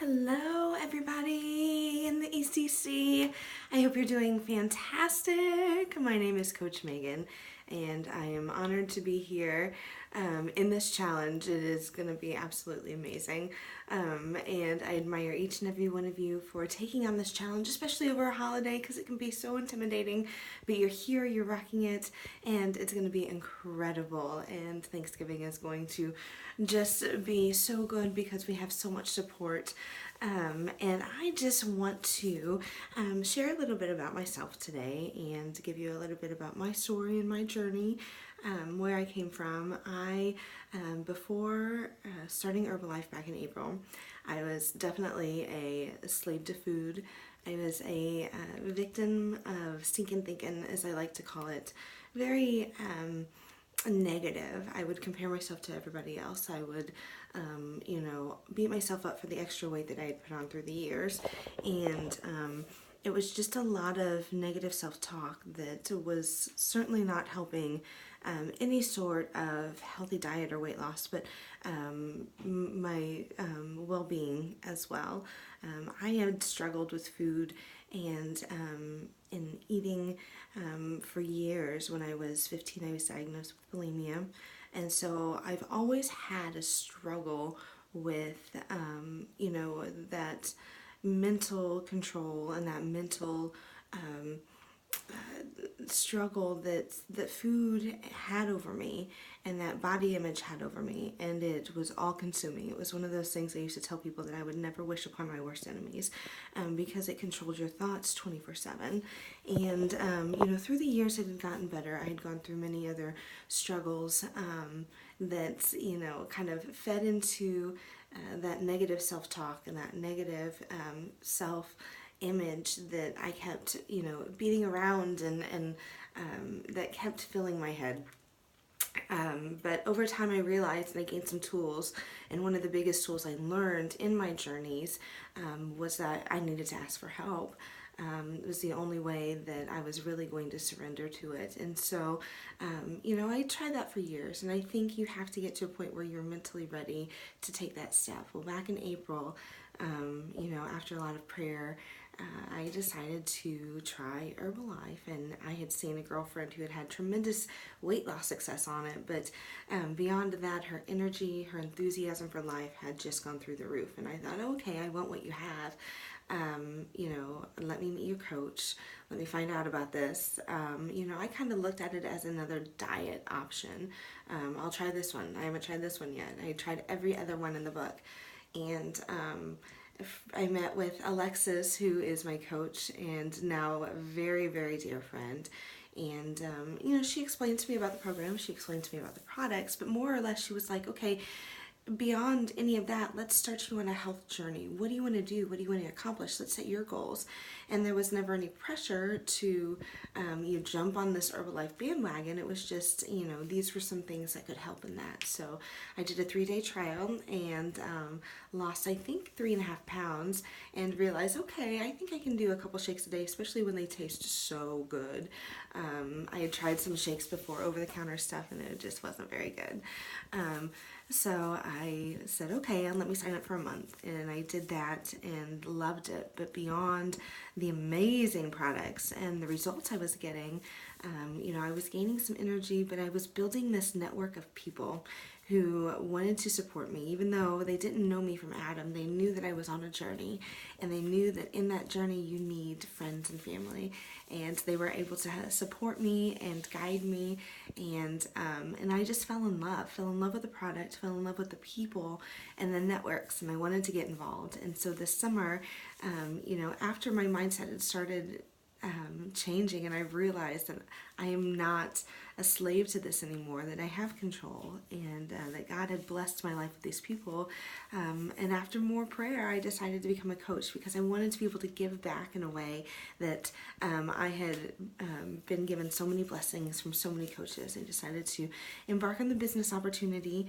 Hello everybody in the ECC. I hope you're doing fantastic. My name is Coach Megan and I am honored to be here in this challenge. It is going to be absolutely amazing, and I admire each and every one of you for taking on this challenge, especially over a holiday, because it can be so intimidating, but you're here, you're rocking it, and it's going to be incredible. And Thanksgiving is going to just be so good because we have so much support. And I just want to share a little bit about myself today and give you a little bit about my story and my journey, where I came from. Before starting Herbalife back in April, I was definitely a slave to food. I was a victim of stinking thinking, as I like to call it. Very negative. I would compare myself to everybody else. I would, beat myself up for the extra weight that I had put on through the years. And it was just a lot of negative self-talk that was certainly not helping any sort of healthy diet or weight loss, but my well-being as well. I had struggled with food and in eating for years. When I was 15, I was diagnosed with bulimia, and so I've always had a struggle with that mental control and that mental struggle that food had over me and that body image had over me, and it was all consuming. It was one of those things I used to tell people that I would never wish upon my worst enemies, because it controlled your thoughts 24/7. And through the years it had gotten better. I had gone through many other struggles that kind of fed into that negative self-talk and that negative self-image that I kept, beating around and that kept filling my head. But over time I realized, and I gained some tools, and one of the biggest tools I learned in my journeys was that I needed to ask for help. It was the only way that I was really going to surrender to it. And so, I tried that for years, and I think you have to get to a point where you're mentally ready to take that step. Well, back in April, after a lot of prayer, I decided to try Herbalife, and I had seen a girlfriend who had had tremendous weight loss success on it, but beyond that, her energy, her enthusiasm for life had just gone through the roof. And I thought, okay, I want what you have. Let me meet your coach. Let me find out about this. I kind of looked at it as another diet option. I'll try this one. I haven't tried this one yet. I tried every other one in the book. And I met with Alexis, who is my coach and now a very, very dear friend. And, she explained to me about the program. She explained to me about the products, but more or less she was like, okay, beyond any of that, let's start you on a health journey. What do you want to do? What do you want to accomplish? Let's set your goals. And there was never any pressure to you jump on this Herbalife bandwagon. It was just, these were some things that could help in that. So I did a 3-day trial and lost, I think, 3.5 pounds, and realized, okay, I think I can do a couple shakes a day, especially when they taste so good. I had tried some shakes before, over-the-counter stuff, and it just wasn't very good. So I said, okay, and let me sign up for a month. And I did that and loved it. But beyond the amazing products and the results I was getting, I was gaining some energy, but I was building this network of people who wanted to support me. Even though they didn't know me from Adam, they knew that I was on a journey, and they knew that in that journey you need friends and family, and they were able to support me and guide me, and I just fell in love with the product, fell in love with the people and the networks, and I wanted to get involved. And so this summer, after my mindset had started changing, and I realized that I am not a slave to this anymore, that I have control, and that God had blessed my life with these people. And after more prayer, I decided to become a coach because I wanted to be able to give back in a way that I had been given so many blessings from so many coaches. I decided to embark on the business opportunity.